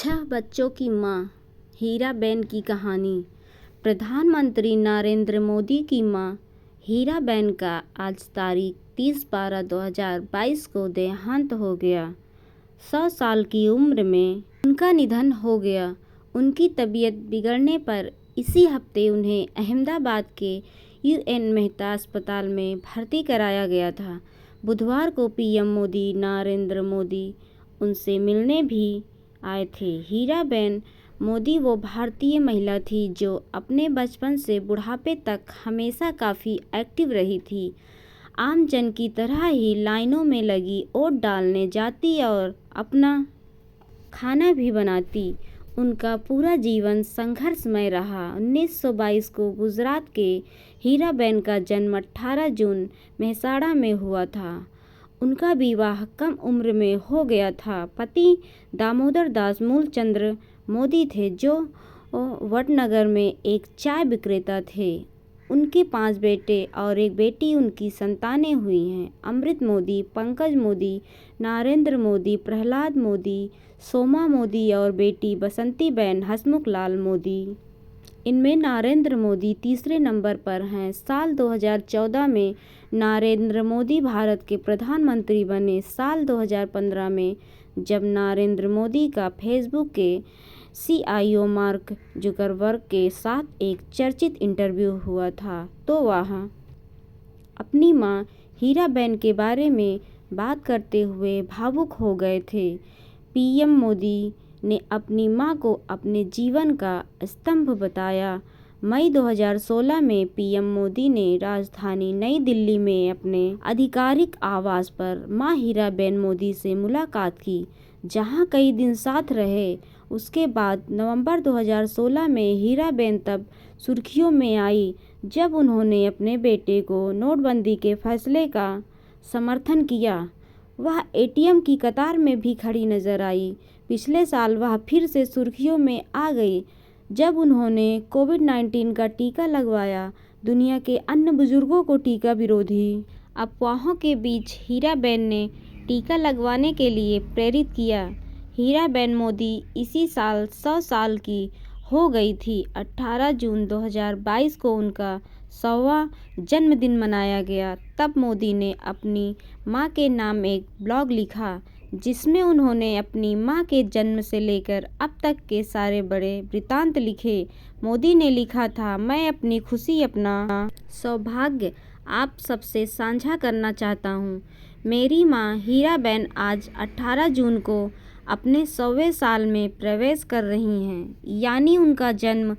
छह बच्चों की मां हीराबेन की कहानी। प्रधानमंत्री नरेंद्र मोदी की मां हीराबेन का आज तारीख 30/12/2022 को देहांत हो गया। 100 साल की उम्र में उनका निधन हो गया। उनकी तबीयत बिगड़ने पर इसी हफ्ते उन्हें अहमदाबाद के UN मेहता अस्पताल में भर्ती कराया गया था। बुधवार को PM मोदी नरेंद्र मोदी उनसे मिलने भी आए थे। हीराबेन मोदी वो भारतीय महिला थी जो अपने बचपन से बुढ़ापे तक हमेशा काफ़ी एक्टिव रही थी। आम जन की तरह ही लाइनों में लगी, वोट डालने जाती और अपना खाना भी बनाती। उनका पूरा जीवन संघर्षमय रहा। 1922 को गुजरात के हीराबेन का जन्म 18 जून मेहसाणा में हुआ था। उनका विवाह कम उम्र में हो गया था। पति दामोदर दास मूलचंद्र मोदी थे जो वडनगर में एक चाय विक्रेता थे। उनके 5 बेटे और एक बेटी उनकी संतानें हुई हैं। अमृत मोदी, पंकज मोदी, नरेंद्र मोदी, प्रहलाद मोदी, सोमा मोदी और बेटी बसंतीबेन हसमुखलाल मोदी। इनमें नरेंद्र मोदी तीसरे नंबर पर हैं। साल 2014 में नरेंद्र मोदी भारत के प्रधानमंत्री बने। साल 2015 में जब नरेंद्र मोदी का फेसबुक के CIO मार्क जुकरबर्ग के साथ एक चर्चित इंटरव्यू हुआ था तो वह अपनी मां हीराबेन के बारे में बात करते हुए भावुक हो गए थे। PM मोदी ने अपनी मां को अपने जीवन का स्तंभ बताया। मई 2016 में PM मोदी ने राजधानी नई दिल्ली में अपने आधिकारिक आवास पर मां हीराबेन मोदी से मुलाकात की, जहां कई दिन साथ रहे। उसके बाद नवंबर 2016 में हीराबेन तब सुर्खियों में आई जब उन्होंने अपने बेटे को नोटबंदी के फैसले का समर्थन किया। वह ATM की कतार में भी खड़ी नजर आई। पिछले साल वह फिर से सुर्खियों में आ गई जब उन्होंने कोविड-19 का टीका लगवाया। दुनिया के अन्य बुजुर्गों को टीका विरोधी अफवाहों के बीच हीराबेन ने टीका लगवाने के लिए प्रेरित किया। हीराबेन मोदी इसी साल 100 साल की हो गई थी। 18 जून 2022 को उनका 100वां जन्मदिन मनाया गया। तब मोदी ने अपनी मां के नाम एक ब्लॉग लिखा जिसमें उन्होंने अपनी मां के जन्म से लेकर अब तक के सारे बड़े वृत्तांत लिखे। मोदी ने लिखा था, मैं अपनी खुशी, अपना सौभाग्य आप सबसे साझा करना चाहता हूँ। मेरी मां हीराबेन आज 18 जून को अपने 100वें साल में प्रवेश कर रही हैं, यानी उनका जन्म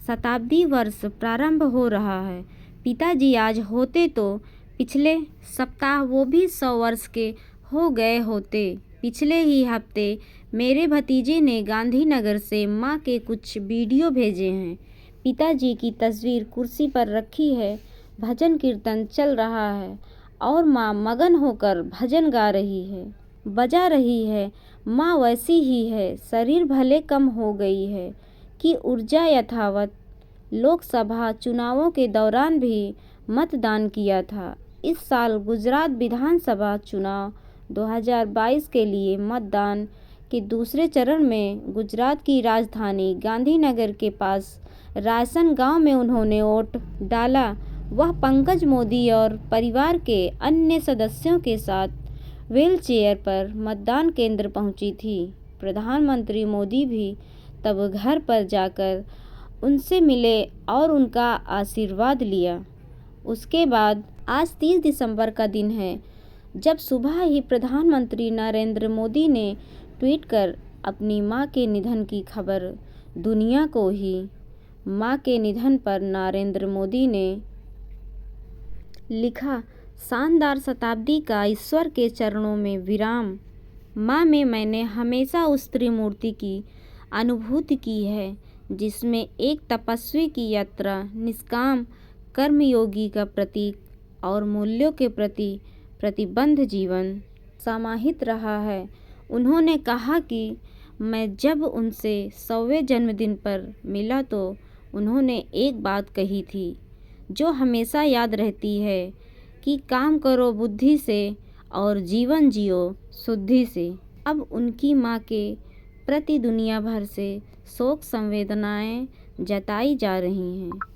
शताब्दी वर्ष प्रारंभ हो रहा है। पिताजी आज होते तो पिछले सप्ताह वो भी 100 वर्ष के हो गए होते। पिछले ही हफ्ते मेरे भतीजे ने गांधीनगर से मां के कुछ वीडियो भेजे हैं। पिताजी की तस्वीर कुर्सी पर रखी है, भजन कीर्तन चल रहा है और मां मगन होकर भजन गा रही है, बजा रही है। मां वैसी ही है, शरीर भले कम हो गई है कि ऊर्जा यथावत। लोकसभा चुनावों के दौरान भी मतदान किया था। इस साल गुजरात विधानसभा चुनाव 2022 के लिए मतदान के दूसरे चरण में गुजरात की राजधानी गांधीनगर के पास रायसन गांव में उन्होंने वोट डाला। वह पंकज मोदी और परिवार के अन्य सदस्यों के साथ व्हीलचेयर पर मतदान केंद्र पहुंची थी। प्रधानमंत्री मोदी भी तब घर पर जाकर उनसे मिले और उनका आशीर्वाद लिया। उसके बाद आज 30 दिसंबर का दिन है जब सुबह ही प्रधानमंत्री नरेंद्र मोदी ने ट्वीट कर अपनी मां के निधन की खबर दुनिया को ही। मां के निधन पर नरेंद्र मोदी ने लिखा, शानदार शताब्दी का ईश्वर के चरणों में विराम। मां में मैंने हमेशा उस त्रिमूर्ति की अनुभूति की है जिसमें एक तपस्वी की यात्रा, निष्काम कर्मयोगी का प्रतीक और मूल्यों के प्रति प्रतिबद्ध जीवन समाहित रहा है। उन्होंने कहा कि मैं जब उनसे 100वें जन्मदिन पर मिला तो उन्होंने एक बात कही थी जो हमेशा याद रहती है कि काम करो बुद्धि से और जीवन जियो शुद्धि से। अब उनकी मां के प्रति दुनिया भर से शोक संवेदनाएं जताई जा रही हैं।